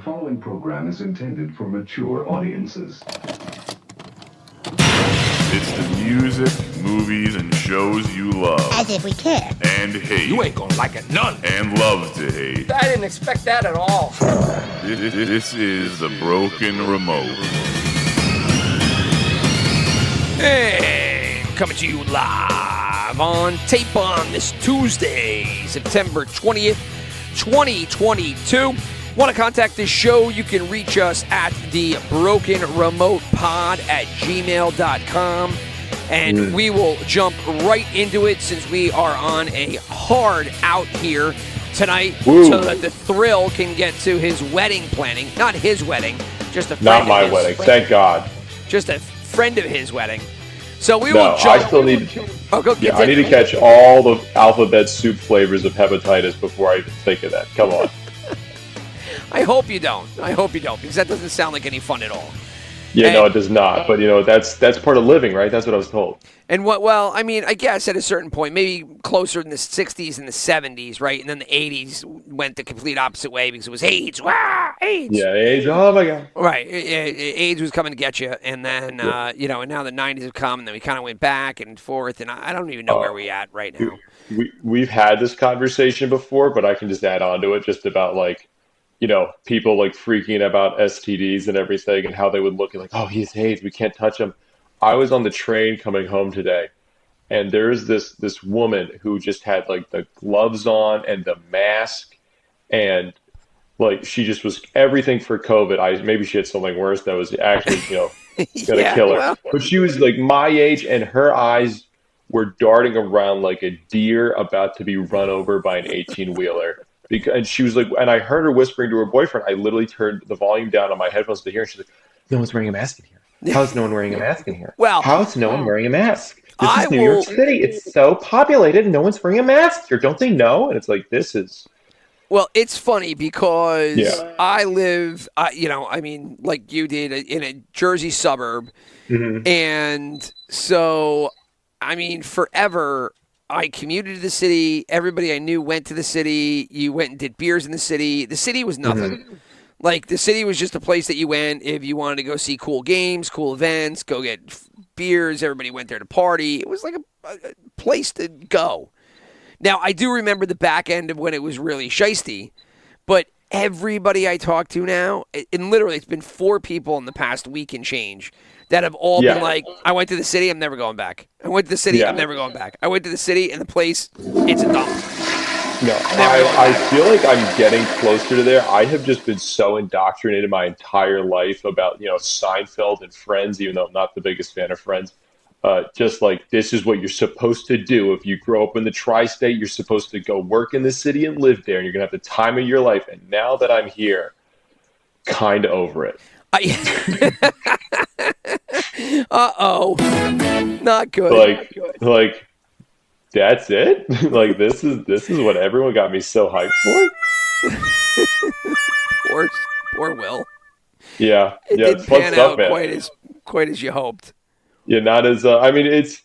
following program is intended for mature audiences. It's the music, movies, and shows you love. As if we care. And hate. You ain't gonna like it none. And love to hate. I didn't expect that at all. This is The Broken Remote. Hey, coming to you live on tape on this Tuesday, September 20th, 2022. Want to contact this show? You can reach us at the Broken Remote Pod at gmail.com. And we will jump right into it since we are on a hard out here tonight. Woo. So that the thrill can get to his wedding planning. Not his wedding, just a friend Not of my his. wedding, thank God. Just a friend of his wedding. So we No, will jump. I still need. Oh, go Yeah, I need to catch all the alphabet soup flavors of hepatitis before I even think of that. Come on. I hope you don't. Because that doesn't sound like any fun at all. Yeah, no, it does not. But that's part of living, right? That's what I was told. And I guess at a certain point, maybe closer in the 60s and the 70s, right? And then the 80s went the complete opposite way because it was AIDS. Wow, AIDS. Yeah, AIDS. Oh my God. Right. AIDS was coming to get you. And then, and now the 90s have come, and then we kind of went back and forth. And I don't even know where we're at right now. We've had this conversation before, but I can just add on to it just about people like freaking about STDs and everything and how they would look at oh, he's AIDS, we can't touch him. I was on the train coming home today, and there's this woman who just had the gloves on and the mask, and she just was everything for COVID. Maybe she had something worse that was actually gonna kill her. Well. But she was my age, and her eyes were darting around like a deer about to be run over by an 18-wheeler. And she was and I heard her whispering to her boyfriend. I literally turned the volume down on my headphones to hear, and she's like, "No one's wearing a mask in here. How's no one wearing a mask in here? Well, how's no one wearing a mask? This is New York City. It's so populated, and no one's wearing a mask here. Don't they know?" And it's this is. Well, it's funny because I live, like you did, in a Jersey suburb, and so, forever. I commuted to the city. Everybody I knew went to the city. You went and did beers in the city. The city was nothing. The city was just a place that you went if you wanted to go see cool games, cool events, go get beers. Everybody went there to party. It was like a place to go. Now, I do remember the back end of when it was really shiesty, but everybody I talk to now, and literally it's been 4 people in the past week and change, that have all been I went to the city, I'm never going back. I went to the city, I'm never going back. I went to the city, and the place, it's a dump. No, I feel like I'm getting closer to there. I have just been so indoctrinated my entire life about, Seinfeld and Friends, even though I'm not the biggest fan of Friends. Just this is what you're supposed to do. If you grow up in the tri-state, you're supposed to go work in the city and live there, and you're going to have the time of your life. And now that I'm here, kind of over it. Uh-oh. Not good. That's it? This is what everyone got me so hyped for? Poor Will. Yeah. It didn't pan out quite as you hoped. Yeah, not as it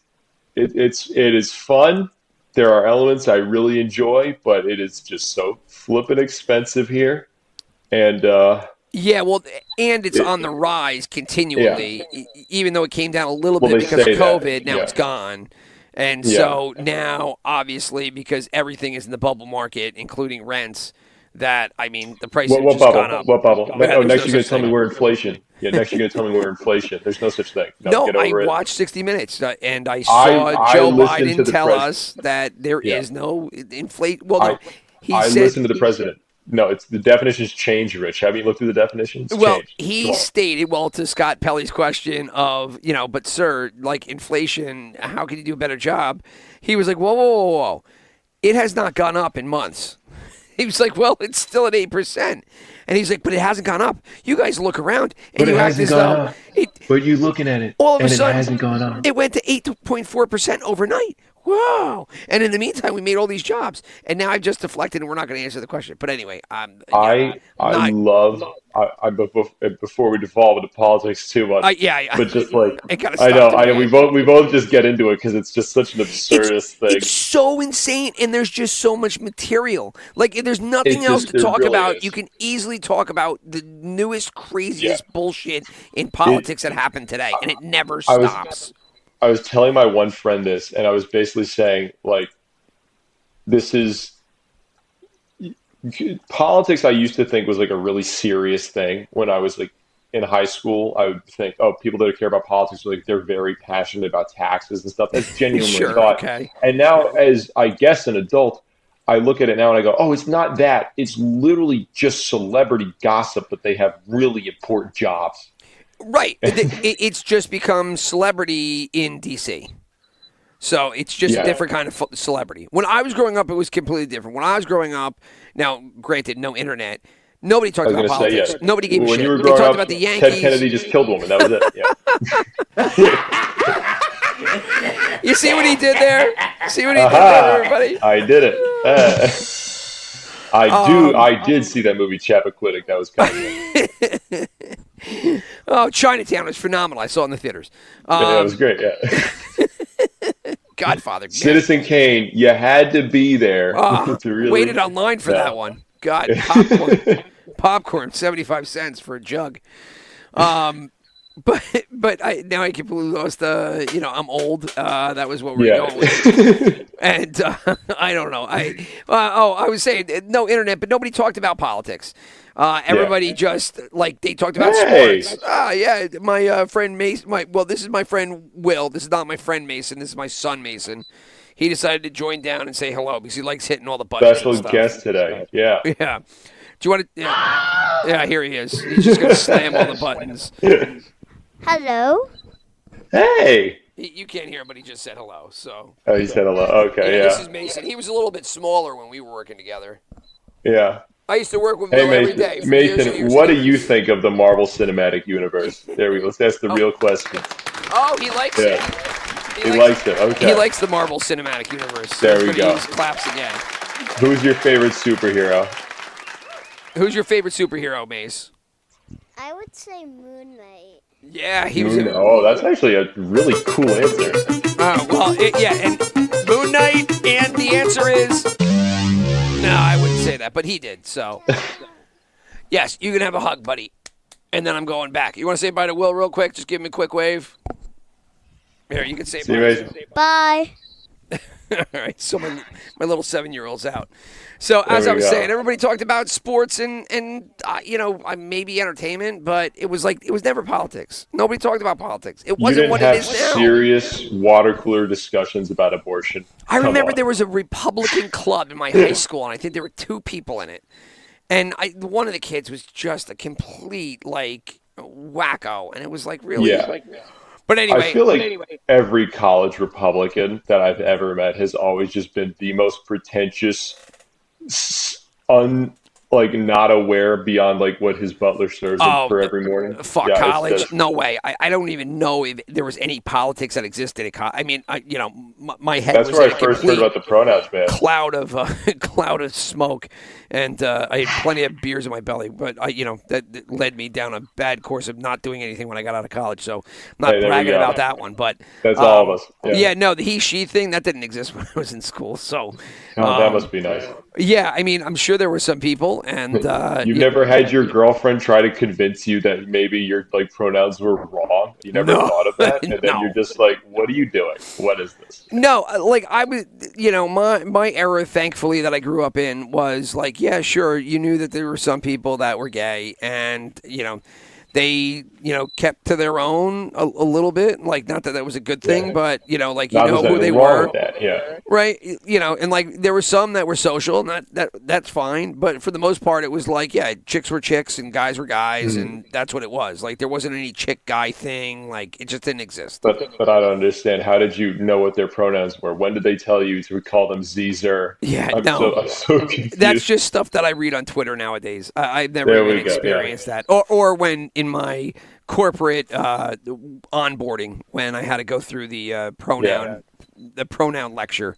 is fun. There are elements I really enjoy, but it is just so flippin' expensive here. And yeah, well, and it's on the rise continually, even though it came down a little bit because of COVID. Now it's gone. And so now, obviously, because everything is in the bubble market, including rents, the price has just gone up. What bubble? Next you're going to tell me we're inflation. Yeah, next you're going to tell me we're inflation. There's no such thing. No, I watched 60 Minutes, and I saw Joe Biden tell us that there is no inflation. Well, I listened to the president. No, it's the definitions change, Rich. Have you looked through the definitions? Well, he stated, to Scott Pelley's question of, but sir, inflation, how can you do a better job? He was like, whoa. It has not gone up in months. He was like, well, it's still at 8%. And he's like, but it hasn't gone up. You guys look around and you act as though but you're looking at it. All of a sudden, it hasn't gone up. It went to 8.4% overnight. Whoa. And in the meantime, we made all these jobs. And now I've just deflected and we're not going to answer the question. But anyway, I love before we devolve into politics too much. Yeah. But just like It gotta I stop know, doing it. we both just get into it because it's just such an absurdist thing. It's so insane, and there's just so much material. Like, there's nothing else to there talk really about. is. You can easily talk about the newest, craziest bullshit in politics that happened today, and it never stops. I was telling my one friend this, and I was basically saying, like, this is politics. I used to think was like a really serious thing when I was like in high school. I would think, oh, people that care about politics, like they're very passionate about taxes and stuff. That's genuinely Sure, thought. okay. And now, as I guess an adult, I look at it now and I go, oh, it's not that. It's literally just celebrity gossip that they have really important jobs. Right. It's just become celebrity in DC. So it's just a different kind of celebrity. When I was growing up, it was completely different. When I was growing up, now, granted, no internet, nobody talked about politics. Nobody gave a shit. When you were They growing talked up, about the Yankees. Ted Kennedy just killed a woman. That was it. Yeah. You see what he did there? See what he did there, everybody? I did it. I did see that movie Chappaquiddick. That was kind of Oh, Chinatown was phenomenal. I saw it in the theaters. yeah, it was great. Yeah. Godfather. Man. Citizen Kane, you had to be there to really Waited online for that one. God, popcorn, 75 cents for a jug. But now I completely lost. I'm old. That was what we're going with. And I don't know. I was saying no internet, but nobody talked about politics. Everybody just like they talked about sports. My friend Mason. This is my friend Will. This is not my friend Mason. This is my son Mason. He decided to join down and say hello because he likes hitting all the buttons. Special guest today. Yeah. Yeah. Do you want to? Yeah, here he is. He's just gonna slam all the buttons. Hello. Hey. You can't hear him, but he just said hello. So. Oh, he said hello. Okay, yeah. This is Mason. He was a little bit smaller when we were working together. Yeah. I used to work with Hey, Will every day. Mason, what do you think of the Marvel Cinematic Universe? There we go. Let's ask the real question. Oh, he likes it. He likes it. Okay. He likes the Marvel Cinematic Universe. So there we go. Claps again. Who's your favorite superhero? Who's your favorite superhero, Mace? I would say Moon Knight. Yeah, he was. Oh, that's actually a really cool answer. And Moon Knight, and the answer is no, I wouldn't say that, but he did. So, yes, you can have a hug, buddy. And then I'm going back. You want to say bye to Will real quick? Just give him a quick wave. Here, you can say bye. Bye. All right, so my little 7-year-old's out. So as I was saying, everybody talked about sports and maybe entertainment, but it was never politics. Nobody talked about politics. It wasn't what it is now. You didn't have serious water cooler discussions about abortion. I remember there was a Republican club in my high school, and I think there were 2 people in it. And one of the kids was just a complete wacko, and it was really. Yeah. But anyway, I feel like every college Republican that I've ever met has always just been the most pretentious, not aware beyond what his butler serves him for every morning. Fuck college? No way. I don't even know if there was any politics that existed at college. I mean, my head. That's was where I first heard about the pronouns, man. Cloud of smoke, and I had plenty of beers in my belly. But that led me down a bad course of not doing anything when I got out of college. So I'm not bragging about that one. But that's all of us. Yeah, no, the he/she thing that didn't exist when I was in school. So that must be nice. Yeah, I mean, I'm sure there were some people, and you've never had your girlfriend try to convince you that maybe your pronouns were wrong. You never thought of that, and then you're just like, "What are you doing? What is this?" No, I was, my era, thankfully, that I grew up in was yeah, sure, you knew that there were some people that were gay, and they kept to their own a little bit. Not that was a good thing, but who they were. Right. And there were some that were social, and that's fine. But for the most part, it was chicks were chicks and guys were guys, and that's what it was. There wasn't any chick guy thing. It just didn't exist. But I don't understand. How did you know what their pronouns were? When did they tell you to call them Zer? Yeah, I'm so confused. That's just stuff that I read on Twitter nowadays. I've never even experienced that. Or when in my corporate onboarding, when I had to go through the pronoun lecture.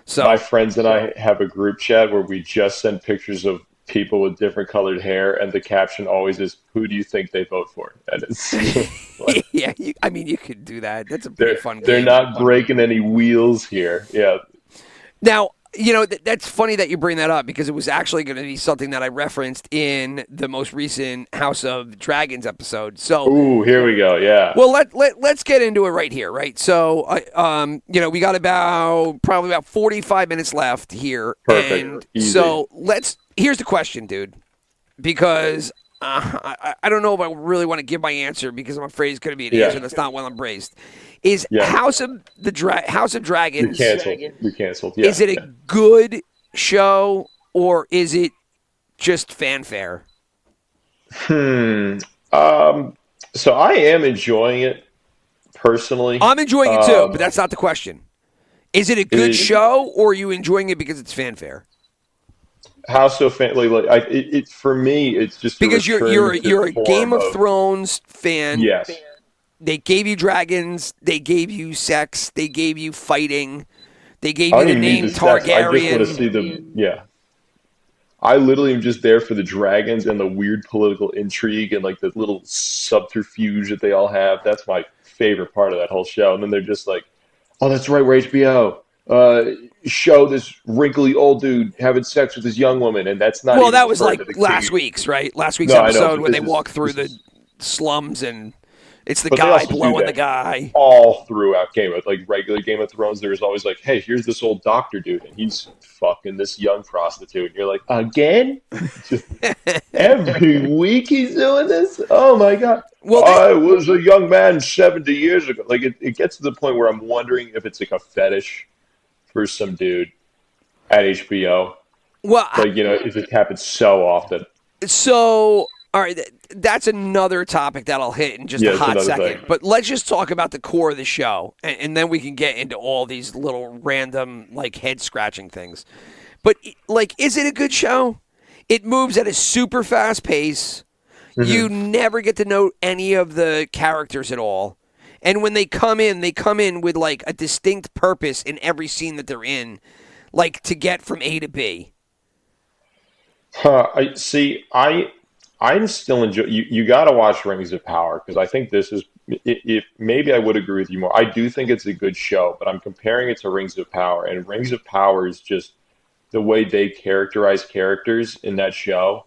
So my friends and I have a group chat where we just send pictures of people with different colored hair, and the caption always is, "Who do you think they vote for?" And it's like, Yeah, I mean, you could do that. That's a pretty fun game. they're not breaking any wheels here. Yeah. Now, you know, that's funny that you bring that up because it was actually going to be something that I referenced in the most recent House of Dragons episode. So, Ooh, here we go. Yeah. well, let's get into it right here, right? So, you know, we got probably about 45 minutes left here. Perfect. And Easy. so here's the question, dude, because I don't know if I really want to give my answer because I'm afraid it's going to be an answer that's not well embraced. Is House of Dragons We canceled. Yeah, is it a good show or is it just fanfare? So I am enjoying it personally. I'm enjoying it too, but that's not the question. Is it a good show or are you enjoying it because it's fanfare? How so? For me, it's just because you're a Game of Thrones. Thrones fan. Yes. They gave you dragons. They gave you sex. They gave you fighting. They gave I you don't the even need name the sex. I just want to Targaryen. see the I literally am just there for the dragons and the weird political intrigue and like the little subterfuge that they all have. That's my favorite part of that whole show. And then they're just like, "Oh, that's right, we're HBO. Show this wrinkly old dude having sex with this young woman," and that's not. Well, even that was referring like to the last king. week's, right? Last week's No, I know, episode but when they this is- walk through this the slums and it's the But they guy also do blowing that the guy. all throughout regular Game of Thrones. There's always like, "Hey, here's this old doctor dude, and he's fucking this young prostitute." And you're like, "Again? Just every week he's doing this? Oh my god!" Well, I was a young man 70 years ago. Like it gets to the point where I'm wondering if it's like a fetish for some dude at HBO. Well, Like, you know, if it happens so often. so all right, that's another topic that I'll hit in just Yeah, a it's hot another second. thing. But let's just talk about the core of the show, and then we can get into all these little random like head scratching things. But like, is it a good show? It moves at a super fast pace. Mm-hmm. You never get to know any of the characters at all. And when they come in with like a distinct purpose in every scene that they're in, like to get from A to B. I'm still enjoying. You got to watch Rings of Power because I think this is. If maybe I would agree with you more. I do think it's a good show, but I'm comparing it to Rings of Power, and Rings of Power is just the way they characterize characters in that show.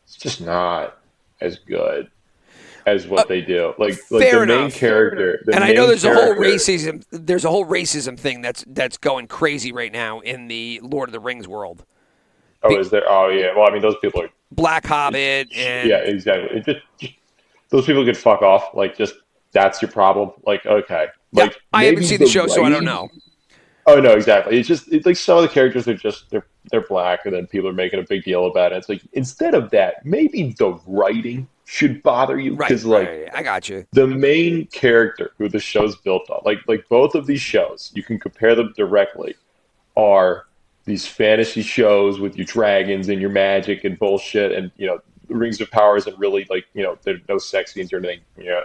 It's just not as good as what they do. Like fair the main enough. character. And I know there's a whole racism. racism. There's a whole racism thing that's going crazy right now in the Lord of the Rings world. Oh, is there? Oh, yeah. Well, I mean, those people are. Black Hobbit and Yeah, exactly. It just those people could fuck off. Like, just that's your problem. Like, okay. Yeah, Like, I haven't maybe seen the show, so I don't writing- know. Oh no, exactly. It's like some of the characters are just they're black, and then people are making a big deal about it. It's like instead of that, maybe the writing should bother you Right, because right. I got you. the main character who the show's built on, like both of these shows, you can compare them directly, are these fantasy shows with your dragons and your magic and bullshit, and you know, Rings of Power isn't really like, you know, there's no sex scenes or anything. Yeah,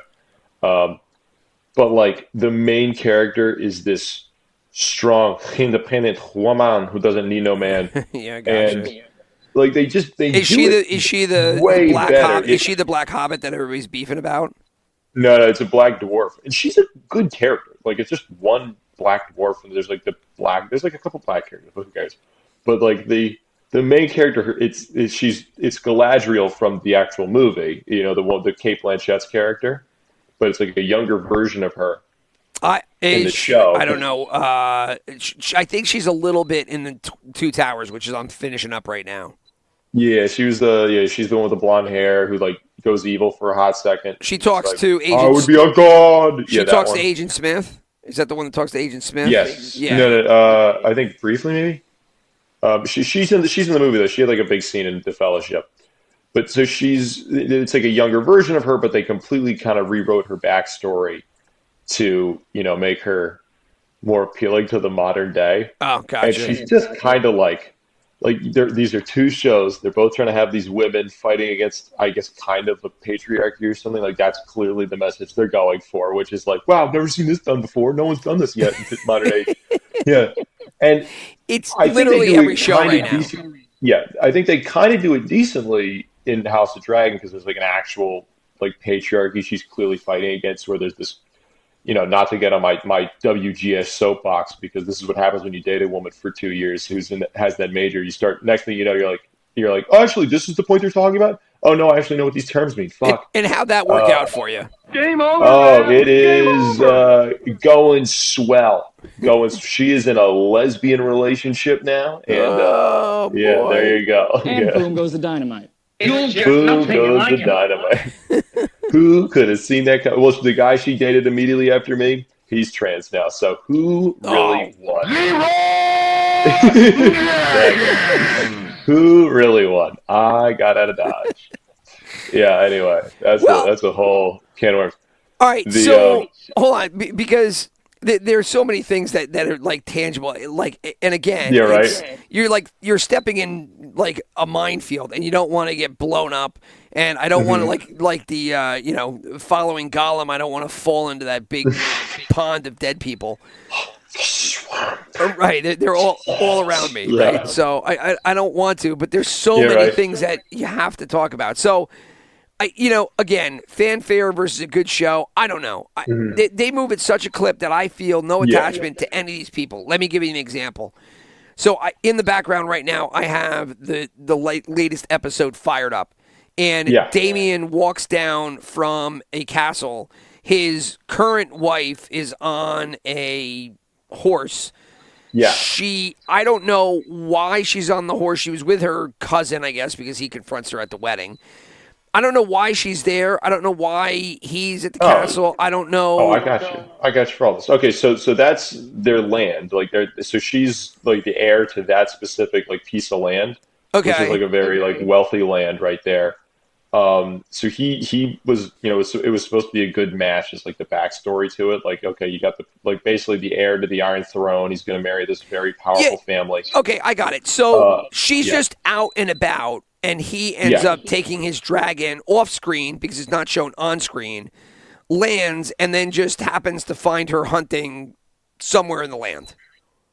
but like the main character is this strong, independent woman who doesn't need no man, Yeah, I got and you. like they Is do she it the way Black better. Hobbit? Is she the Black Hobbit that everybody's beefing about? No, it's a black dwarf, and she's a good character. Like it's just one black dwarf, and there's like there's like a couple black characters. Who cares? But like the main character, it's Galadriel from the actual movie. You know, the Kate Blanchett's character, but it's like a younger version of her. In the show. I don't know. I think she's a little bit in the Two Towers, which is I'm finishing up right now. Yeah, she's the one with the blonde hair who like goes evil for a hot second. She talks Like, to Agent. I would be a god. She Yeah, that talks one. to Agent Smith. Is that the one that talks to Agent Smith? Yes. Yeah. No, I think briefly maybe. She's in the movie though. She had like a big scene in The Fellowship. But so it's like a younger version of her, but they completely kind of rewrote her backstory to, you know, make her more appealing to the modern day. Oh, And gotcha. she's just kind of like these are two shows. They're both trying to have these women fighting against, I guess, kind of a patriarchy or something. Like that's clearly the message they're going for, which is like, wow, I've never seen this done before. No one's done this yet in modern age. Yeah, and It's I think they literally do every it show kinda right now. decent. yeah, I think they kind of do it decently in House of Dragon because there's like an actual like patriarchy she's clearly fighting against, where there's this, not to get on my WGS soapbox, because this is what happens when you date a woman for 2 years has that major. You start, next thing you know, you're like, oh, actually, this is the point they're talking about. Oh no, I actually know what these terms mean. Fuck. And how'd that work out for you? Game over. Oh, man. it is going swell. She is in a lesbian relationship now, and Oh, yeah, boy. there you go. And Yeah. boom goes the dynamite. Boom goes the dynamite. Who could have seen that? Well, the guy she dated immediately after me, he's trans now. So who really won? Who really won? I got out of Dodge. Yeah. Anyway, that's a whole can of worms. All right, so hold on, because there's so many things that are like tangible, like, and again, Yeah, right. you're stepping in like a minefield, and you don't want to get blown up, and I don't want to like the following Gollum, I don't want to fall into that big pond of dead people. Right, they're all around me, Yeah. right? So I don't want to, but there's so many right. things that you have to talk about. So. Again, fanfare versus a good show. I don't know. They move at such a clip that I feel no attachment to any of these people. Let me give you an example. So, in the background right now, I have the latest episode fired up, and Damien walks down from a castle. His current wife is on a horse. Yeah. I don't know why she's on the horse. She was with her cousin, I guess, because he confronts her at the wedding. I don't know why she's there. I don't know why he's at the castle. I don't know. Oh, I got you for all this. Okay, so that's their land. So she's like the heir to that specific like piece of land. Okay. Which is like a very like wealthy land right there. So he was, it was supposed to be a good match. Just like the backstory to it. Like, okay, you got basically the heir to the Iron Throne. He's going to marry this very powerful family. Okay, I got it. So she's just out and about. And he ends up taking his dragon off screen because it's not shown on screen, lands, and then just happens to find her hunting somewhere in the land.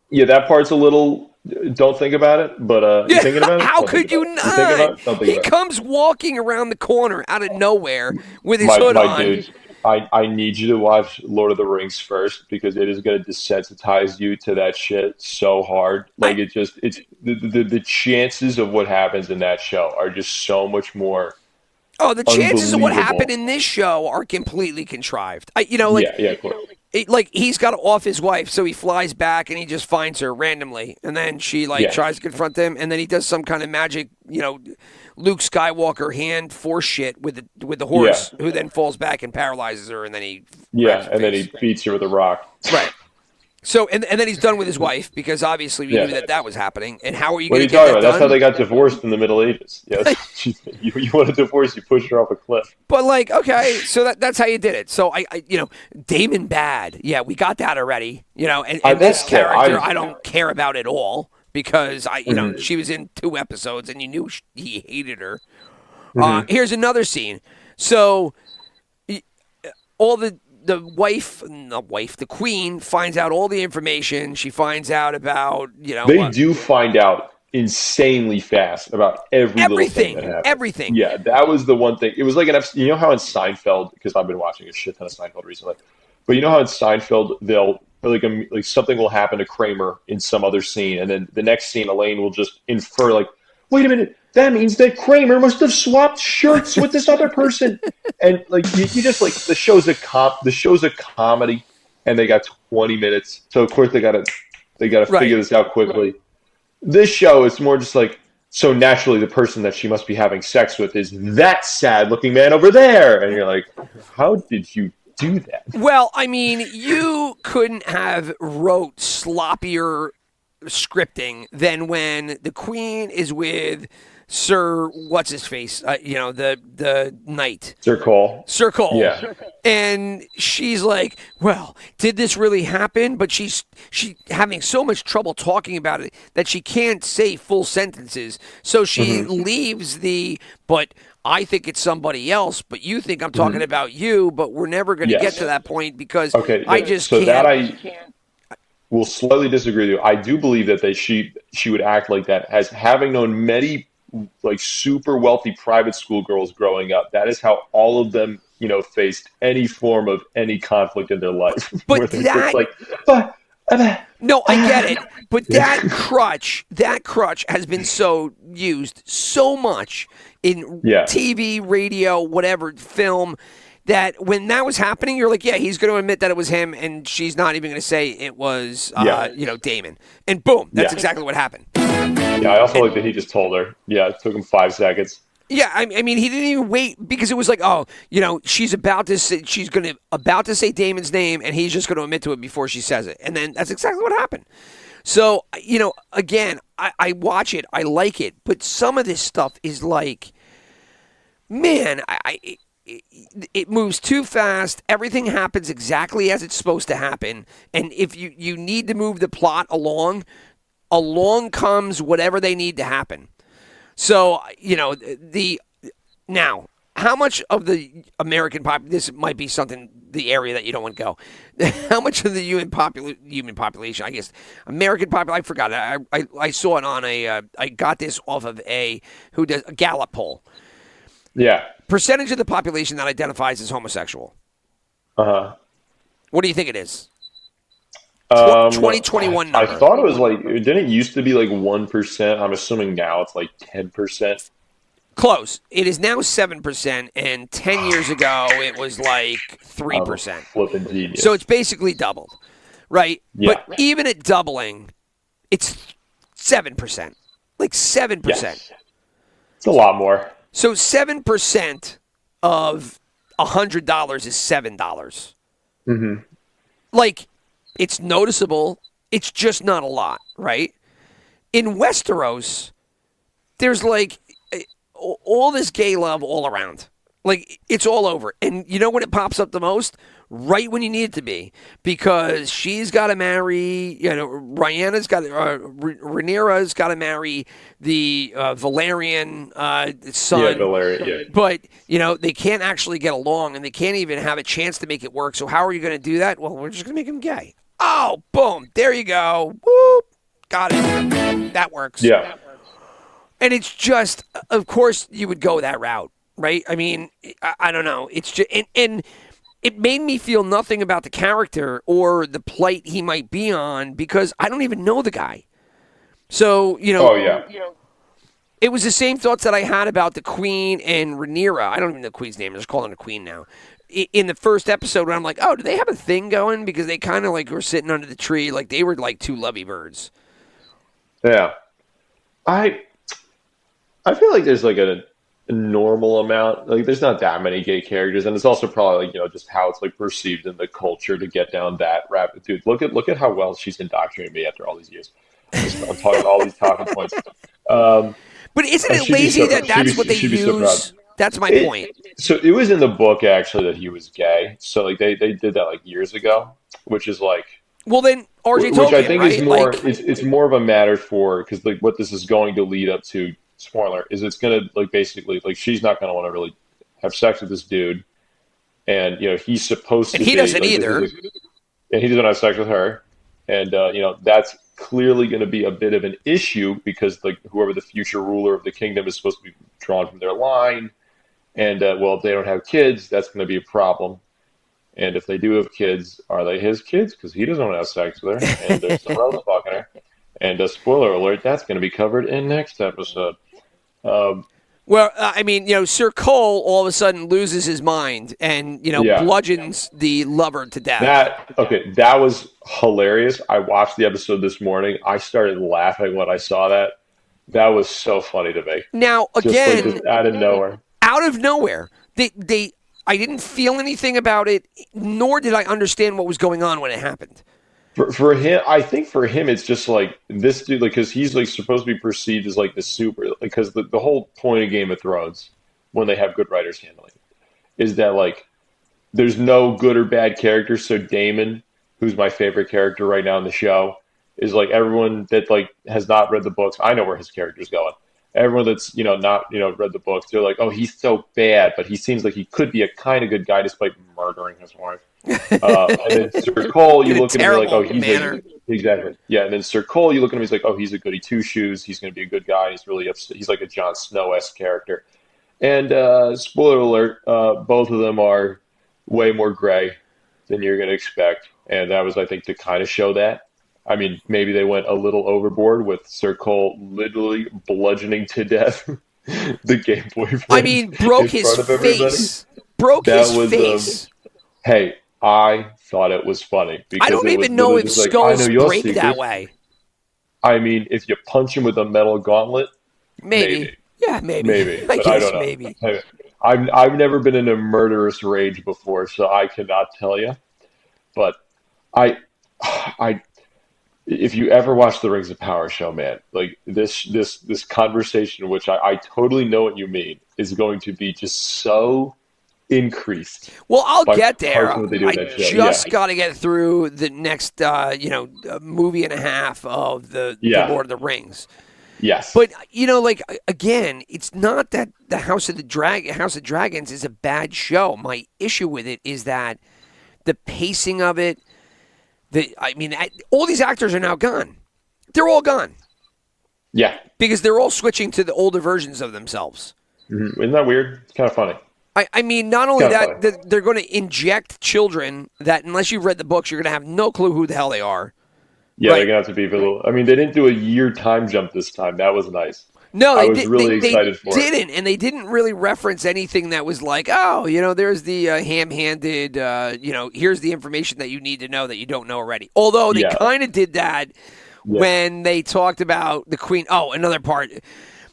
Yeah, that part's a little. Don't think about it, but you thinking about it? How could you not? He comes walking around the corner out of nowhere with his hood on. Dude, I need you to watch Lord of the Rings first, because it is going to desensitize you to that shit so hard. Like it's the chances of what happens in that show are just so much more. Oh, the chances of what happened in this show are completely contrived. Of course. He's got to off his wife, so he flies back and he just finds her randomly, and then she tries to confront him, and then he does some kind of magic, Luke Skywalker hand force shit with the horse, who then falls back and paralyzes her, and then he then he beats her with a rock. Right. So and then he's done with his wife, because obviously we knew that was happening. And how are you What going are you to get talking that about? That's done? how they got divorced in the Middle Ages. Yeah, you want a divorce, you push her off a cliff. But okay, so that's how you did it. So I Damon Bad, we got that already. And this character I don't care about at all, because she was in 2 episodes and you knew he hated her. Here's another scene. So all the queen finds out all the information. She finds out about They do find out insanely fast about everything that happens. Everything. Yeah, that was the one thing. It was like an episode. You know how in Seinfeld, because I've been watching a shit ton of Seinfeld recently, but you know how in Seinfeld they'll like something will happen to Kramer in some other scene, and then the next scene Elaine will just infer like, wait a minute, that means that Kramer must have swapped shirts with this other person. And like you just like the show's a comedy, and they got 20 minutes, so of course they gotta figure this out quickly. This show is more just like, so naturally the person that she must be having sex with is that sad looking man over there, and you're like, how did you do that? Well, I mean, you couldn't have wrote sloppier scripting than when the queen is with Sir what's his face, the knight, Sir Cole. Yeah. And she's like, well, did this really happen? But she's having so much trouble talking about it that she can't say full sentences. So she leaves but I think it's somebody else, but you think I'm talking about you, but we're never going to get to that point because I just can't. will slightly disagree with you. I do believe that she would act like that, as having known many like super wealthy private school girls growing up. That is how all of them, faced any form of any conflict in their life. But where they're that- just like, No, I get it. But that crutch has been so used so much in Yeah. TV, radio, whatever, film, that when that was happening, you're like, yeah, he's going to admit that it was him, and she's not even going to say it was, Damon. And boom, that's Yeah. exactly what happened. yeah, I also like that he just told her. Yeah, it took him 5 seconds. Yeah, I mean, he didn't even wait because it was like, oh, she's about to say Damon's name, and he's just going to admit to it before she says it, and then that's exactly what happened. So, again, I watch it, I like it, but some of this stuff is like, man, it moves too fast. Everything happens exactly as it's supposed to happen, and if you need to move the plot along comes whatever they need to happen. So, now, how much of the American this might be the area that you don't want to go. How much of the human population, I guess, American population, I forgot. I saw it on I got this off of a Gallup poll. Yeah. Percentage of the population that identifies as homosexual. Uh-huh. What do you think it is? 2021 I number. thought it was like, didn't it used to be like 1%? I'm assuming now it's like 10%. Close. It is now 7%, and 10 years ago it was like 3%. Flipping genius. So it's basically doubled, right? Yeah. But even at doubling, it's 7%. Like 7%. Yes. It's a lot more. So 7% of $100 is $7. Mm-hmm. Like, it's noticeable. It's just not a lot, right? In Westeros, there's like all this gay love all around. Like, it's all over. And you know when it pops up the most? Right when you need it to be. Because she's got to marry, Rhaenyra's got to marry the Valerian son. Yeah, Valerian, yeah. But, they can't actually get along, and they can't even have a chance to make it work. So how are you going to do that? Well, we're just going to make him gay. Oh, boom. There you go. Whoop. Got it. That works. Yeah. And it's just, of course, you would go that route, right? I mean, I don't know. It's just, and it made me feel nothing about the character or the plight he might be on because I don't even know the guy. So, Oh, yeah. it was the same thoughts that I had about the Queen and Rhaenyra. I don't even know the Queen's name. I'm just calling her Queen now. In the first episode, where I'm like, oh, do they have a thing going? Because they kind of like were sitting under the tree, like they were like two lovey birds. Yeah. I feel like there's like a normal amount. Like there's not that many gay characters, and it's also probably like just how it's like perceived in the culture to get down that rabbit. Dude, look at how well she's indoctrinated me after all these years. I'm talking all these talking points. But isn't it lazy that's what they use? That's my point. So it was in the book actually that he was gay. So like they did that like years ago, which is like. Well, then RJ Tolkien, which I think right? is more. Like, it's more of a matter for because like what this is going to lead up to. Spoiler is it's going to like basically like she's not going to want to really have sex with this dude, and he's supposed to. And he doesn't either. And he doesn't have sex with her, and that's clearly going to be a bit of an issue because like whoever the future ruler of the kingdom is supposed to be drawn from their line, and if they don't have kids, that's going to be a problem. And if they do have kids, are they his kids? Because he doesn't want to have sex with her, and there's someone else fucking her. And spoiler alert, that's going to be covered in next episode. Well, I mean, Sir Cole all of a sudden loses his mind and, bludgeons the lover to death. That was hilarious. I watched the episode this morning. I started laughing when I saw that. That was so funny to me. Now, again, just out of nowhere. I didn't feel anything about it, nor did I understand what was going on when it happened. For him, I think for him, it's just like this dude, like, because he's like supposed to be perceived as like the super, because the whole point of Game of Thrones, when they have good writers handling it, is that like there's no good or bad character. So Daemon, who's my favorite character right now in the show, is like everyone that like has not read the books. I know where his character's going. everyone that's not read the books, they're like, oh, he's so bad, but he seems like he could be a kind of good guy despite murdering his wife. And then Sir Cole, you In a look at him, you're like, oh, he's manner. exactly, yeah. And then Sir Cole, you look at him, he's like, oh, he's a goody two shoes. He's going to be a good guy. He's really upset. He's like a Jon Snow-esque character. And spoiler alert, both of them are way more gray than you're going to expect. And that was, I think, to kind of show that. I mean, maybe they went a little overboard with Sir Cole literally bludgeoning to death the gay boyfriend. I mean, broke his face. Broke his face. Hey, I thought it was funny. Because I don't even know if skulls break that way. I mean, if you punch him with a metal gauntlet, maybe. Yeah, maybe. Maybe. I But guess I don't know. maybe. I've never been in a murderous rage before, so I cannot tell you. But I if you ever watch the Rings of Power show, man, like this conversation, which I totally know what you mean, is going to be just so increased. Well, I'll by get there. parts of what they do in I that show. just Yeah. got to get through the next, movie and a half of the Lord of the Rings. Yes. But like again, it's not that the House of Dragons is a bad show. My issue with it is that the pacing of it. All these actors are now gone. They're all gone Yeah. because they're all switching to the older versions of themselves. Mm-hmm. Isn't that weird? It's kind of funny. I mean, not only Kinda that, they're going to inject children that, unless you've read the books, you're going to have no clue who the hell they are. Yeah, Right. they're gonna have to be a little. I mean, they didn't do a year time jump this time. That was nice. No, I they was did, really they excited for it. didn't, and they didn't really reference anything that was like, oh, there's the ham-handed, here's the information that you need to know that you don't know already. Although they Yeah. kind of did that when they talked about the Queen. Oh, another part.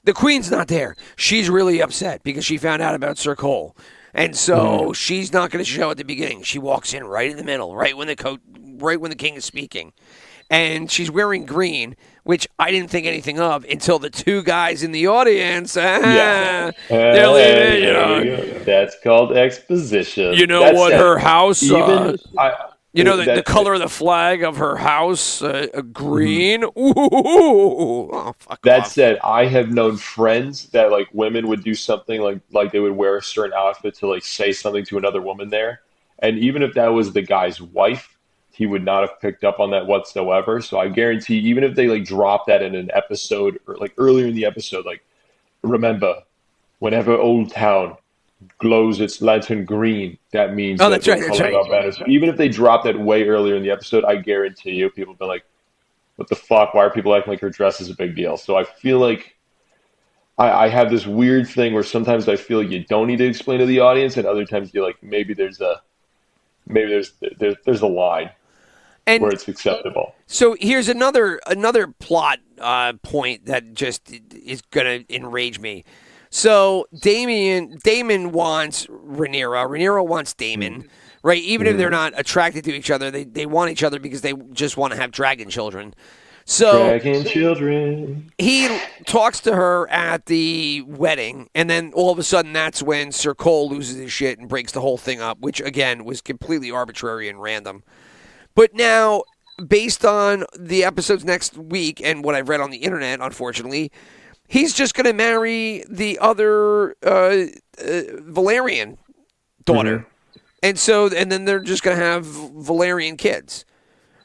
The Queen's not there. She's really upset because she found out about Sir Cole. And so she's not going to show at the beginning. She walks in right in the middle, right when the king is speaking. And she's wearing green, which I didn't think anything of until the two guys in the audience. Yeah. They're leaving, There we go. That's called exposition. You know That's what? it. Her house. The That's color of the flag of her house, green. Ooh, oh, fuck That off. said, I have known friends that like women would do something like they would wear a certain outfit to like say something to another woman there, and even if that was the guy's wife, he would not have picked up on that whatsoever. So I guarantee, even if they like drop that in an episode or like earlier in the episode, like remember, whenever Old Town glows its lantern green, that means Oh, that that's right, they're that's calling right. out banners. Even if they drop that way earlier in the episode, I guarantee you, people have been like, "What the fuck? Why are people acting like her dress is a big deal?" So I feel like I have this weird thing where sometimes I feel you don't need to explain to the audience, and other times you're like, maybe there's a line And where it's acceptable. so here's another plot point that just is going to enrage me. So Damon wants Rhaenyra. Rhaenyra wants Damon, right? Even if they're not attracted to each other, they want each other because they just want to have dragon children. So Dragon children. he talks to her at the wedding, and then all of a sudden that's when Sir Cole loses his shit and breaks the whole thing up, which again was completely arbitrary and random. But now, based on the episodes next week and what I've read on the internet, unfortunately, he's just going to marry the other Valerian daughter. And then they're just going to have Valerian kids.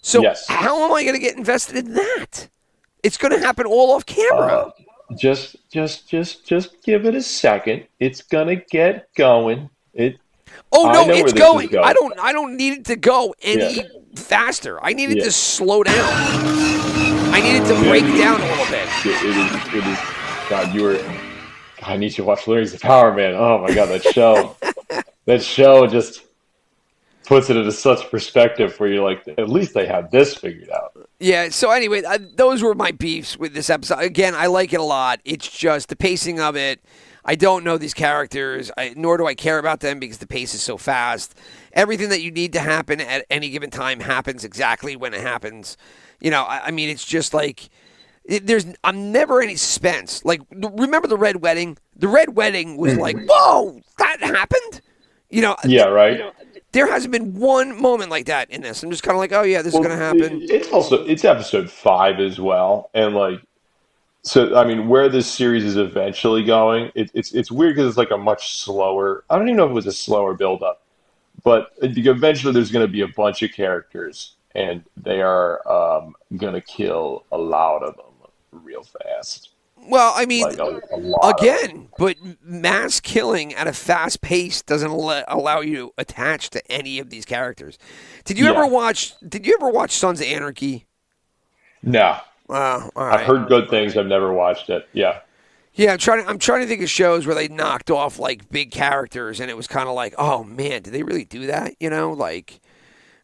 So Yes. how am I going to get invested in that? It's going to happen all off camera. Just give it a second. It's gonna get going. Oh I no, know it's where this is going. going. I don't need it to go any faster. I need it Yeah. to slow down. I need it to break down a little bit. It is. God, I need to watch Rings of Power, man. Oh my God, that show. That show just puts it into such perspective where you're like, at least they have this figured out. Yeah, so anyway, those were my beefs with this episode. Again, I like it a lot. It's just the pacing of it. I don't know these characters, nor do I care about them because the pace is so fast. Everything that you need to happen at any given time happens exactly when it happens. I mean, it's just like I'm never any suspense. Like, remember the Red Wedding? The Red Wedding was like, whoa, that happened? Yeah, right. There hasn't been one moment like that in this. I'm just kind of like, oh yeah, this is going to happen. It's episode 5 as well, and like So I mean, where this series is eventually going, it's weird because it's like a much slower. I don't even know if it was a slower build up, but eventually there's going to be a bunch of characters, and they are going to kill a lot of them real fast. Well, I mean, Like a lot. Of them. again, but mass killing at a fast pace doesn't allow you to attach to any of these characters. Did you Yeah. ever watch? Did you ever watch Sons of Anarchy? No, All I've right. heard good things. I've never watched it. Yeah. Yeah, I'm trying to think of shows where they knocked off like big characters, and it was kind of like, oh man, did they really do that? Like,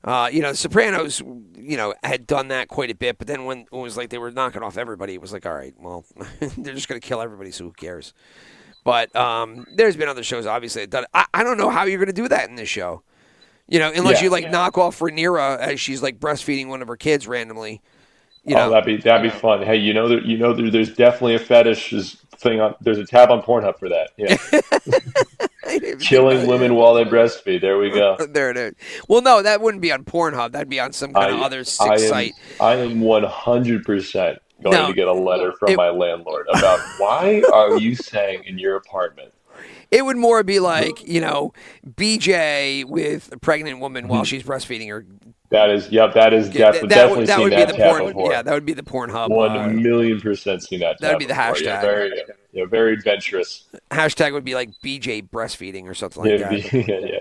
The Sopranos, had done that quite a bit, but then when it was like they were knocking off everybody, it was like, all right, well, they're just gonna kill everybody, so who cares? But there's been other shows, obviously, that done it. I don't know how you're gonna do that in this show. Unless you knock off Rhaenyra as she's like breastfeeding one of her kids randomly. Oh, that'd be fun. Hey, there's definitely a fetish thing on. There's a tab on Pornhub for that. Yeah, killing women while they breastfeed. There we go. There it is. Well, no, that wouldn't be on Pornhub. That'd be on some kind of other sick site. I am 100% going to get a letter from my landlord about why are you saying in your apartment. It would more be like, BJ with a pregnant woman while she's breastfeeding her. That is definitely that would seen be the tab porn. before. Yeah, that would be the Pornhub. 1,000,000% seen that. That would be the before. hashtag. Very adventurous. Hashtag would be like BJ breastfeeding or something like that. Yeah.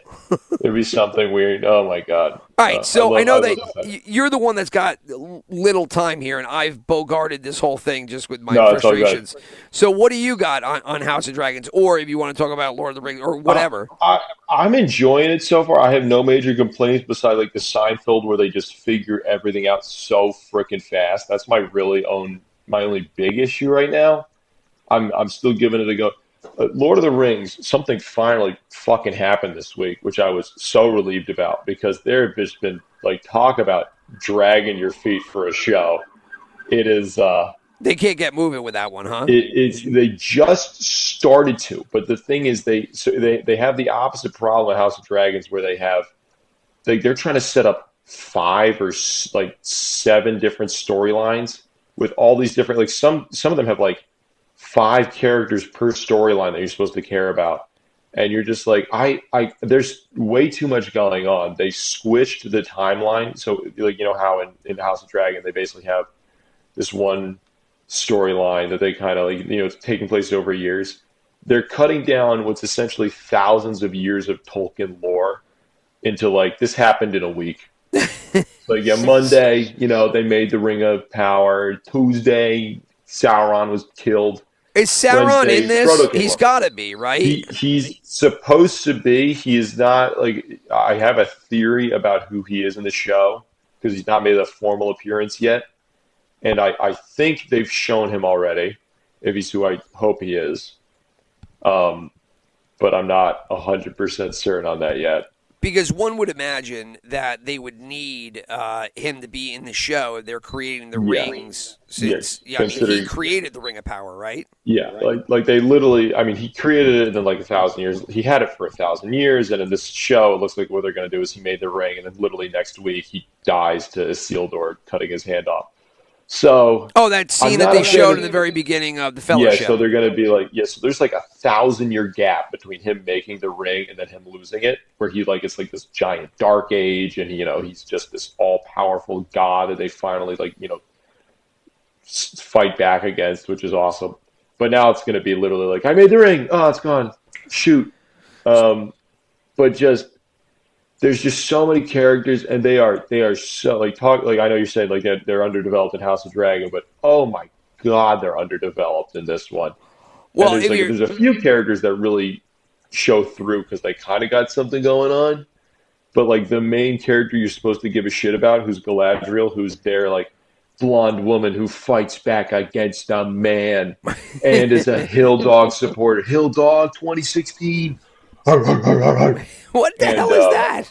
There'd be something weird. Oh my god. All right, so I know that that you're the one that's got little time here, and I've bogarted this whole thing just with my No, it's all good. frustrations. So what do you got on House of Dragons, or if you want to talk about Lord of the Rings, or whatever? I'm enjoying it so far. I have no major complaints besides like the Seinfeld where they just figure everything out so freaking fast. That's my only big issue right now. I'm still giving it a go. Lord of the Rings, something finally fucking happened this week, which I was so relieved about because there have just been like talk about dragging your feet for a show. It is. They can't get moving with that one, huh? They just started to, but the thing is, they have the opposite problem with House of Dragons, where they're trying to set up 5 or like 7 different storylines with all these different, like some of them have like 5 characters per storyline that you're supposed to care about, and you're just like, there's way too much going on. They switched the timeline, so like how in House of Dragon they basically have this one storyline that they kind of it's taking place over years. They're cutting down what's essentially thousands of years of Tolkien lore into like this happened in a week. Like Monday, they made the Ring of Power. Tuesday, Sauron was killed. Is Sauron Wednesday, in this? Frodo came He's along. got to be, right? He's supposed to be. He is not. Like I have a theory about who he is in the show because he's not made a formal appearance yet. And I think they've shown him already, if he's who I hope he is. But I'm not 100% certain on that yet. Because one would imagine that they would need him to be in the show if they're creating the rings. Since he created the Ring of Power, right? Yeah, like they literally. I mean, he created it in like 1,000 years. He had it for 1,000 years, and in this show, it looks like what they're going to do is he made the ring, and then literally next week he dies to Isildur cutting his hand off. So that scene that they showed in the very beginning of the Fellowship. Yeah, so they're going to be like, so there's like 1,000-year gap between him making the ring and then him losing it, where it's like this giant dark age, and he's just this all-powerful god that they finally fight back against, which is awesome. But now it's going to be literally like, I made the ring, oh, it's gone, shoot. But just there's just so many characters, and they are so I know you're saying like they're underdeveloped in House of Dragon, but oh my god, they're underdeveloped in this one. Well, there's a few characters that really show through because they kind of got something going on, but like the main character you're supposed to give a shit about, who's Galadriel, who's their like blonde woman who fights back against a man and is a Hill Dog supporter. Hill Dog 2016. What the hell is that?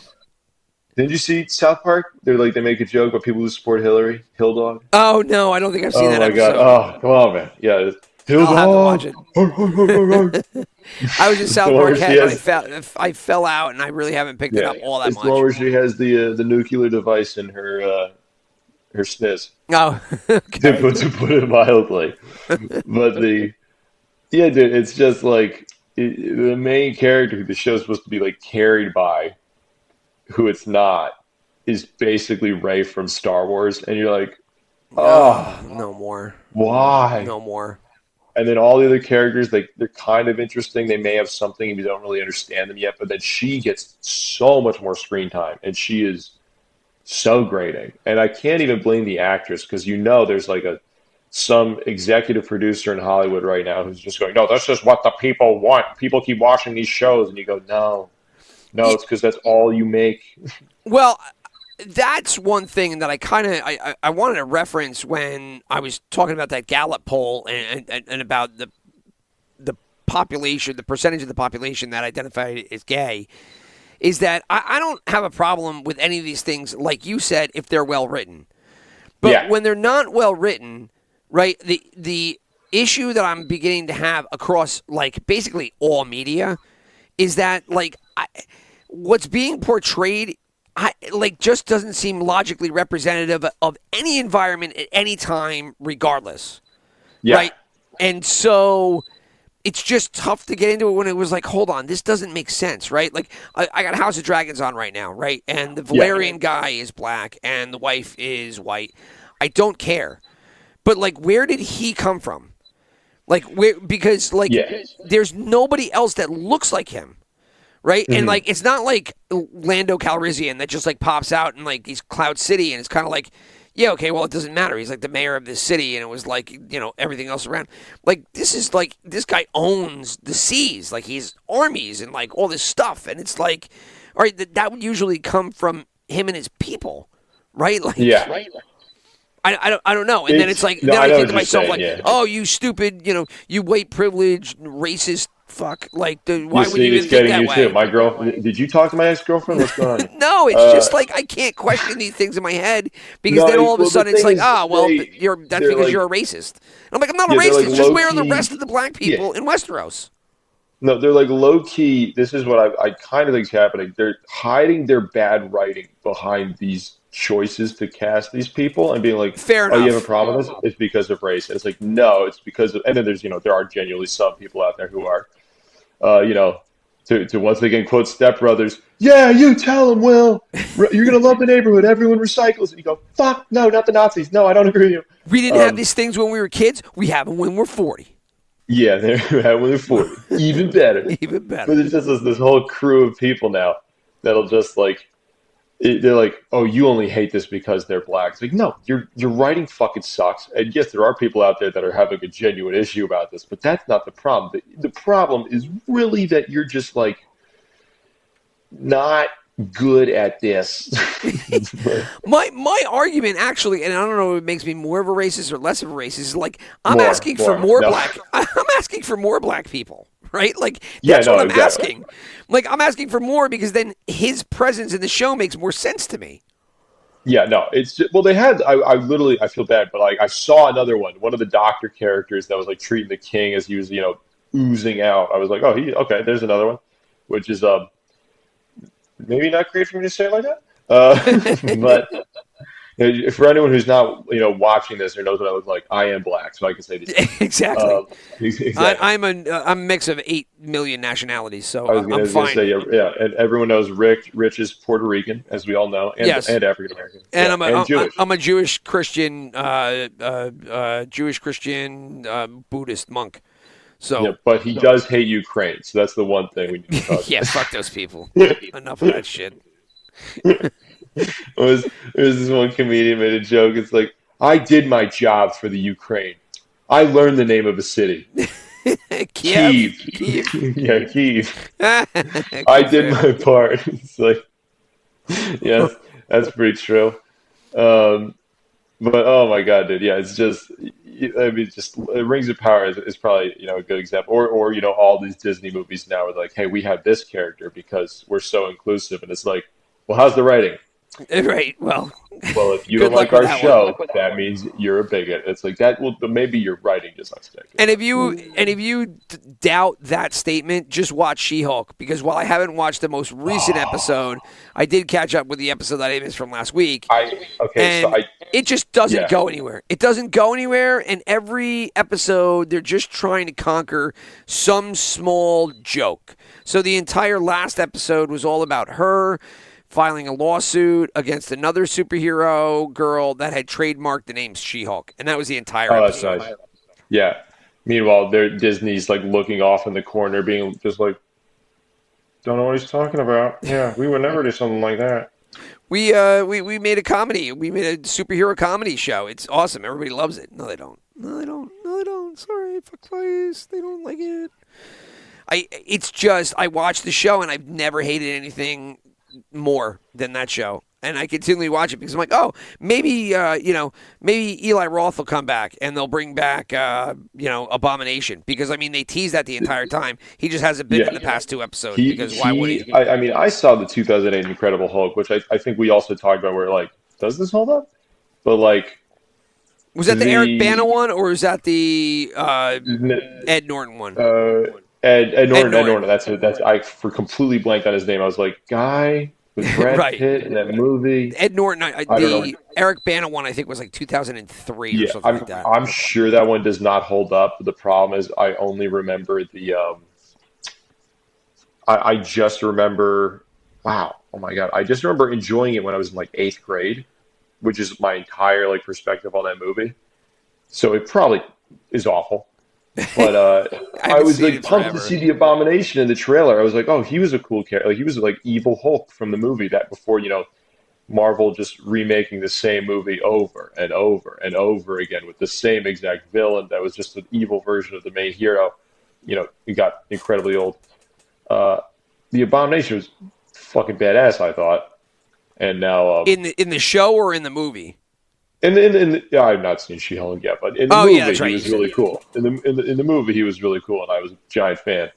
Didn't you see South Park? They make a joke about people who support Hillary, Hill Dog. Oh no, I don't think I've seen that episode. God! Oh, come on, man! Yeah, Hill Dog. Have to watch it. I was in South Park, and I fell out, and I really haven't picked it up all that much. It's the one where she has the nuclear device in her her sniz. Oh, okay. To put it mildly. But yeah, dude, it's just like the main character who the show's supposed to be like carried by, who it's not, is basically Rey from Star Wars, and you're like, oh, No more. why? No more. And then all the other characters, like they're kind of interesting. They may have something and you don't really understand them yet, but then she gets so much more screen time, and she is so grating. And I can't even blame the actress because there's like some executive producer in Hollywood right now who's just going, no, this is what the people want. People keep watching these shows, and you go, no, it's because that's all you make. Well, that's one thing that I wanted to reference when I was talking about that Gallup poll and about the population, the percentage of the population that identified as gay, is that I don't have a problem with any of these things, like you said, if they're well written. But when they're not well written, right, the issue that I'm beginning to have across like basically all media is that like what's being portrayed just doesn't seem logically representative of any environment at any time, regardless. Yeah. Right? And so it's just tough to get into it when it was like, hold on, this doesn't make sense, right? Like, I got House of Dragons on right now, right? And the Valerian guy is black and the wife is white. I don't care. But, like, where did he come from? Like, because there's nobody else that looks like him. Right? Mm-hmm. And, like, it's not like Lando Calrissian that just, like, pops out in, like, these Cloud City, and it's kind of like, yeah, okay, well, it doesn't matter. He's, like, the mayor of this city, and it was, like, everything else around. Like, this is, like, this guy owns the seas. Like, he's armies and, like, all this stuff. And it's like, all right, that would usually come from him and his people, right? Like, yeah. Right? I don't know. And then it's like, then I think to myself, like, oh, you stupid, you white privileged, racist fuck. Like, why would you even think that way? Too. My girl, did you talk to my ex-girlfriend? What's going on? No, it's just like I can't question these things in my head because then all of a sudden it's like, that's because you're a racist. And I'm like, I'm not a racist. Just where are the rest of the black people in Westeros? No, they're like low key. This is what I kind of think is happening. They're hiding their bad writing behind these choices to cast these people and being like, fair enough. Oh, you have a problem with this? It's because of race. And it's like, no, it's because of, and then there's, there are genuinely some people out there who are, to once again quote Step Brothers, yeah, you tell them, Will, you're going to love the neighborhood. Everyone recycles. And you go, fuck, no, not the Nazis. No, I don't agree with you. We didn't have these things when we were kids. We have them when we're 40. Yeah, they're when they're 40. Even better. Even better. But it's just this whole crew of people now that'll just like, they're like, oh, you only hate this because they're black. It's like, no, your writing fucking sucks. And yes, there are people out there that are having a genuine issue about this, but that's not the problem. The problem is really that you're just like not good at this. my argument actually, and I don't know if it makes me more of a racist or less of a racist, is like I'm asking for more black people. Right? Like, that's what I'm asking. Like, I'm asking for more because then his presence in the show makes more sense to me. Yeah, no, it's just, well, they had, I feel bad, but like, I saw another one of the doctor characters that was like treating the king as he was, oozing out. I was like, oh, okay, there's another one, which is, maybe not great for me to say it like that. But for anyone who's not, watching this or knows what I look like, I am black, so I can say this. Exactly. Exactly. I'm a mix of 8 million nationalities, so I'm fine. Gonna say, yeah, and everyone knows Rich is Puerto Rican, as we all know, and African American, and Jewish. I'm a Jewish Christian, Buddhist monk. So, yeah, but he does hate Ukraine, so that's the one thing we need to talk about. Yeah, fuck those people. Enough of that shit. There was this one comedian made a joke. It's like, I did my job for the Ukraine. I learned the name of a city. Kiev. Yeah, Kiev. I did my part. It's like, yes, that's pretty true. But oh my god, dude, yeah, it's just, just Rings of Power is probably a good example, or all these Disney movies now are like, hey, we have this character because we're so inclusive, and it's like, well, how's the writing? Right. Well, Well, if you Good don't luck like with our that show, that means you're a bigot. It's like that. Well, maybe your writing just sucks dick. and if you doubt that statement, just watch She-Hulk, because while I haven't watched the most recent episode, I did catch up with the episode that I missed from last week. And it just doesn't go anywhere. It doesn't go anywhere, and every episode they're just trying to conquer some small joke. So the entire last episode was all about her filing a lawsuit against another superhero girl that had trademarked the name She-Hulk, and that was the entire that's episode. nice. Yeah. Meanwhile, Disney's like looking off in the corner, being just like, "Don't know what he's talking about." Yeah, we would never do something like that. We made a comedy. We made a superhero comedy show. It's awesome. Everybody loves it. No, they don't. No, they don't. No, they don't. Sorry, fuck face. They don't like it. It's just I watched the show and I've never hated anything more than that show. And I continually watch it because I'm like, oh, maybe maybe Eli Roth will come back and they'll bring back Abomination, because I mean they tease that the entire time. He just hasn't been in the past 2 episodes because why would he? I mean, I saw the 2008 Incredible Hulk, which I think we also talked about. Where like, does this hold up? But like, was that the Eric Bana one or was that the Ed Norton one? Ed Norton. That's I for completely blanked on his name. I was like, guy with Brad Right. Pitt in that movie. Ed Norton. I don't know. Eric Bana one I think was like 2003 or something like that. I'm sure that one does not hold up. But the problem is, I only remember the. I just remember. Wow. Oh my God. I just remember enjoying it when I was in like 8th grade, which is my entire like perspective on that movie. So it probably is awful. But I was like pumped to see the Abomination in the trailer. I was like, oh, he was a cool character. Like he was like evil Hulk from the movie that before, Marvel just remaking the same movie over and over and over again with the same exact villain that was just an evil version of the main hero. It got incredibly old. The Abomination was fucking badass, I thought. And now in the show or in the movie? I've not seen She-Hulk yet, but in the movie right. he was really cool. In the movie he was really cool, and I was a giant fan,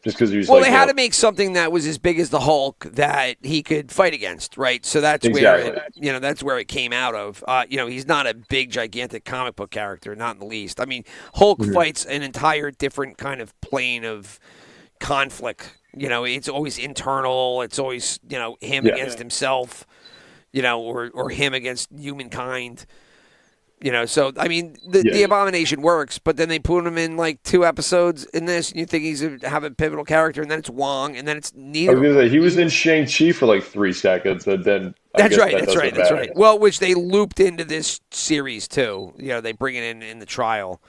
just because he was. Well, they had to make something that was as big as the Hulk that he could fight against, right? So that's where that's where it came out of. He's not a big, gigantic comic book character, not in the least. I mean, Hulk fights an entire different kind of plane of conflict. It's always internal. It's always him against himself. Or him against humankind. So I mean, the Abomination works, but then they put him in like 2 episodes in this, and you think he's have a pivotal character, and then it's Wong, and then it's neither. I was gonna say, he was in Shang-Chi for like 3 seconds, and then that's right. Well, which they looped into this series too. They bring it in the trial.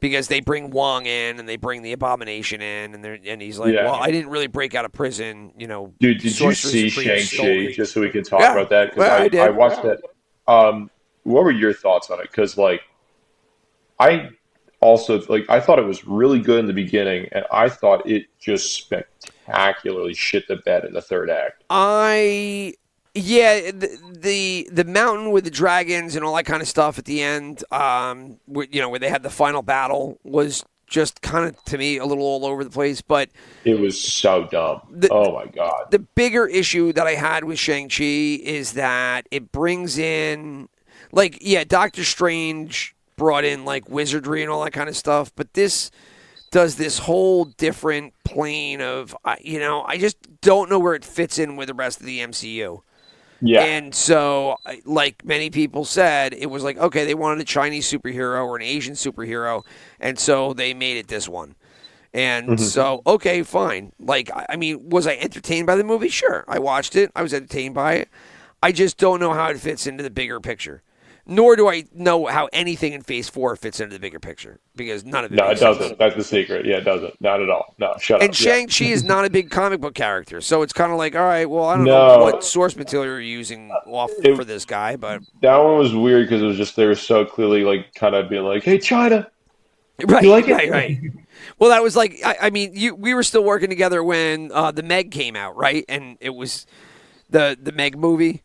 Because they bring Wong in and they bring the Abomination in, and he's like, well, I didn't really break out of prison, Dude, did you see Shang-Chi? Just so we can talk about that, because I watched that. What were your thoughts on it? Because I also I thought it was really good in the beginning, and I thought it just spectacularly shit the bed in the 3rd act. Yeah, the mountain with the dragons and all that kind of stuff at the end, where they had the final battle, was just kind of, to me, a little all over the place. But it was so dumb. Oh my God. The bigger issue that I had with Shang-Chi is that it brings in, Doctor Strange brought in wizardry and all that kind of stuff, but this does this whole different plane of, I just don't know where it fits in with the rest of the MCU. Yeah. And so, like many people said, it was like, okay, they wanted a Chinese superhero or an Asian superhero, and so they made it this one. And so, okay, fine. Was I entertained by the movie? Sure. I watched it. I was entertained by it. I just don't know how it fits into the bigger picture. Nor do I know how anything in Phase 4 fits into the bigger picture, because none of it. No, it doesn't. That's the secret. Yeah, it doesn't. Not at all. No, shut up. And Shang-Chi is not a big comic book character, so it's kind of like, all right, well, I don't know what source material you're using for this guy, but that one was weird because it was just they were so clearly kind of being like, "Hey, China, right, you like it?" Right. Well, that was we were still working together when the Meg came out, right? And it was the Meg movie.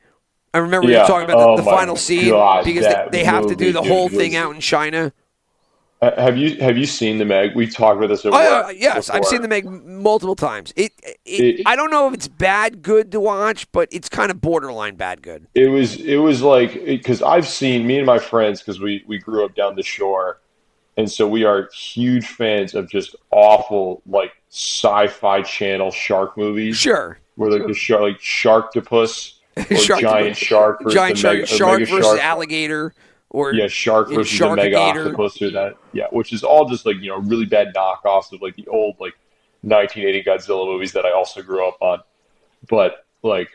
I remember we were talking about the final scene, because they have to do the whole thing out in China. Have you seen the Meg? We talked about this at work Yes, I've before. seen the Meg multiple times. It I don't know if it's bad good to watch, but it's kind of borderline bad good. it was like because I've seen me and my friends because we grew up down the shore, and so we are huge fans of just awful like sci-fi channel shark movies Sure. where like the shark like Sharktopus or Sharktopus. giant shark versus Giant the shark, mega, shark mega versus shark. alligator, or Yeah, shark versus the mega Sharkagator. octopus or that. Yeah, which is all just like, really bad knockoffs of like the old like 1980 Godzilla movies that I also grew up on. But like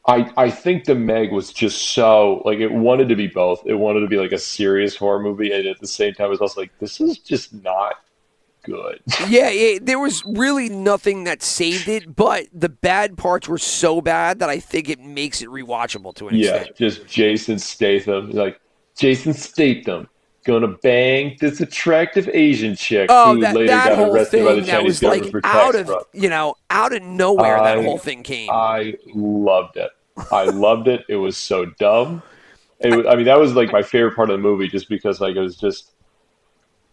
I think the Meg was just so like it wanted to be both. It wanted to be like a serious horror movie and at the same time it was also like this is just not good. Yeah, there was really nothing that saved it, but the bad parts were so bad that I think it makes it rewatchable to an Yeah, extent. just Jason Statham. Like Jason Statham gonna bang this attractive Asian chick Oh, who that later that got whole arrested by the thing that Chinese was government like for out tax of fraud. out of nowhere. That I whole thing came. I loved it. I loved it. It was so dumb. I mean, that was like my favorite part of the movie, just because like it was just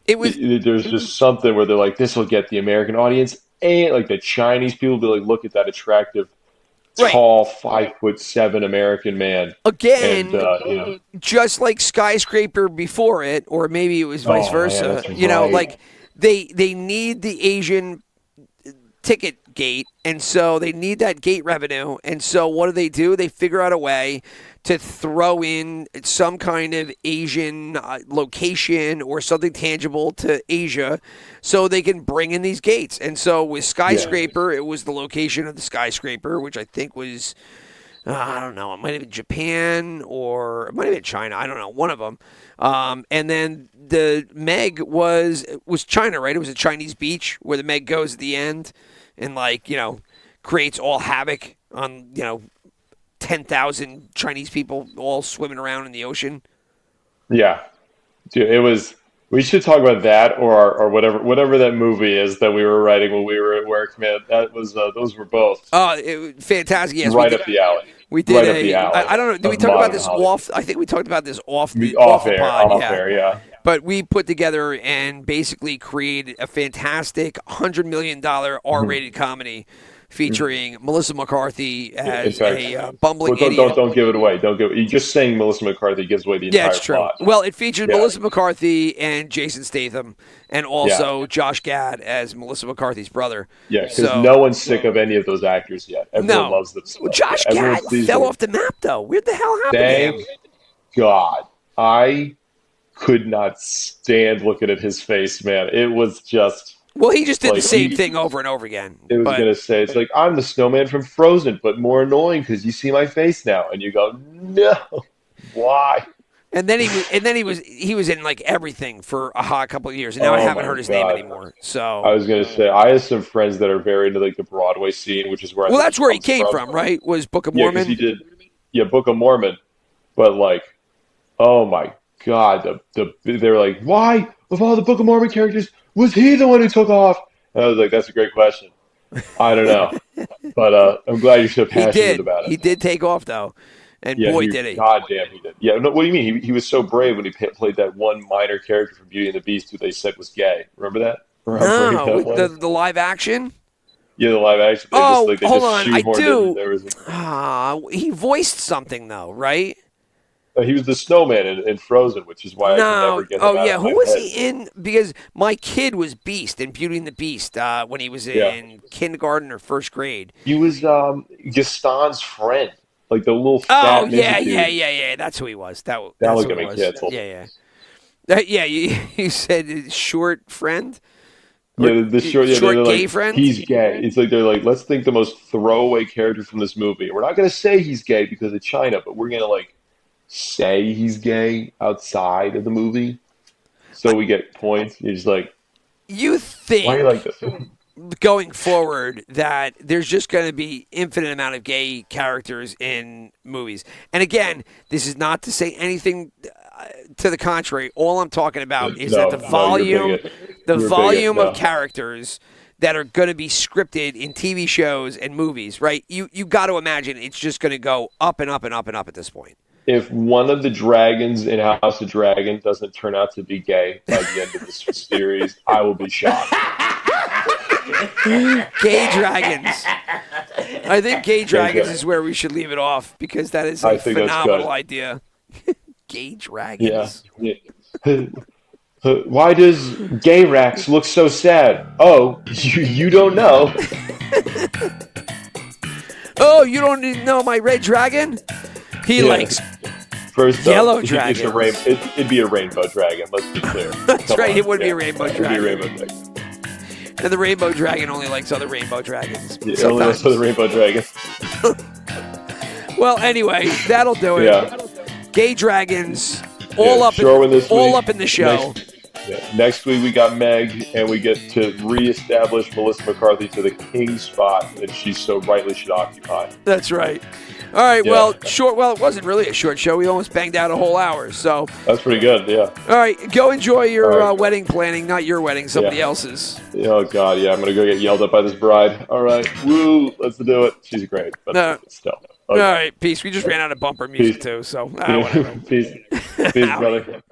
It was there's just something where they're like, this will get the American audience and like the Chinese people be like, look at that attractive, right tall, 5'7" American man, and again. you know, Just like Skyscraper before it, or maybe it was vice oh man, versa. that's right. Like they need the Asian ticket gate, and so they need that gate revenue. And so what do? They figure out a way to throw in some kind of Asian location or something tangible to Asia, so they can bring in these gates. And so with Yeah, Skyscraper, it was the location of the skyscraper, which I think was I don't know. It might have been Japan or it might have been China. I don't know. One of them. And then the Meg was China, right? It was a Chinese beach where the Meg goes at the end, and like creates all havoc on 10,000 Chinese people all swimming around in the ocean. yeah. Dude, it was. We should talk about that or whatever that movie is that we were writing when we were at work, man. That was those were both Fantastic. Yes, we right did. up the alley, We did right up the a. alley I don't know. Did we of talk about modern this Hollywood. off? I think we talked about this off the Off the air, pod. off Yeah. air, yeah. But we put together and basically created a fantastic $100 million R-rated comedy featuring Melissa McCarthy In as fact, a well, bumbling don't idiot. don't give it away. Don't give. You just saying Melissa McCarthy gives away the Yeah, entire it's true. plot. Well, it featured Yeah, Melissa McCarthy and Jason Statham, and yeah, also Josh Gad as Melissa McCarthy's brother. yeah. Because So no one's sick of any of those actors yet. Everyone no, loves them well, still. Yeah, Josh everyone Gad sees fell them. off the map though. What the hell happened to him? Thank God. I could not stand looking at his face, man. It was just Well, he just did the like same he. thing over and over again. It was But gonna say it's like I'm the snowman from Frozen, but more annoying because you see my face now, and you go, no, why? and then he was in like everything for a hot couple of years, and now I Oh haven't my heard his name God. anymore. I So, was gonna say I have some friends that are very into like the Broadway scene, which is where I well, think that's he where he comes came from. from, right? Was Book of Yeah, because he Mormon? did, yeah, Book of Mormon. But like, oh my God, they were like, why of all the Book of Mormon characters was he the one who took off? And I was like, that's a great question. I don't know, but I'm glad you're so He passionate did. about it. He did take off though, and Yeah, boy did he. goddamn, he did. Yeah, no, what do you mean? He was so brave when he played that one minor character from Beauty and the Beast who they said was gay. Remember that? Remember how brave No, that the was? the live action. Yeah, the live action. Oh, They hold just on, I shoehorned in. do. There was He voiced something though, right? he was the snowman in Frozen, which is why I can No. never get Oh him out yeah. of Who my was head. he in? Because my kid was Beast in Beauty and the Beast when he was Yeah, in kindergarten or first grade. he was Gaston's friend, like the little Oh fat yeah, ninja yeah, dude. yeah, yeah. That's who he was. Now That's look who at he me was. canceled. Yeah, yeah. Yeah, you said his short friend or Yeah, the short. Yeah, short they're gay like friend. he's gay. It's like they're like let's think the most throwaway character from this movie. We're not gonna say he's gay because of China, but we're gonna like say he's gay outside of the movie, so we get points. You're just like, You why are you like think this? going forward that there's just going to be infinite amount of gay characters in movies? And again, this is not to say anything to the contrary. All I'm talking about is that No, no, you're big. the You're big. volume of No. characters that are going to be scripted in TV shows and movies, right? You got to imagine it's just going to go up and up and up and up at this point. if one of the dragons in House of Dragon doesn't turn out to be gay by the end of this series, I will be shocked. Gay dragons. I think gay dragons is where we should leave it off because that is a phenomenal idea. Gay dragons. Yeah. Why does Gayrax look so sad? Oh, you don't know. Oh, you don't know my red dragon? He likes First yellow off, dragons. It'd be a rainbow dragon, let's be clear. That's right, it would be a rainbow It'd be a dragon. rainbow dragon. And the rainbow dragon only likes other rainbow dragons. Yeah, it only likes the rainbow dragon. Well, anyway, that'll do it. Yeah. Gay dragons, all up in the show. Next week we got Meg, and we get to reestablish Melissa McCarthy to the king spot that she so rightly should occupy. That's right. All right, well, it wasn't really a short show. We almost banged out a whole hour, so. That's pretty good, yeah. All right, go enjoy your wedding planning, not your wedding, somebody else's. Oh, God, yeah, I'm going to go get yelled at by this bride. All right, woo, let's do it. She's great, but still. Okay. All right, peace. We just ran out of bumper music, too, so. Peace, brother.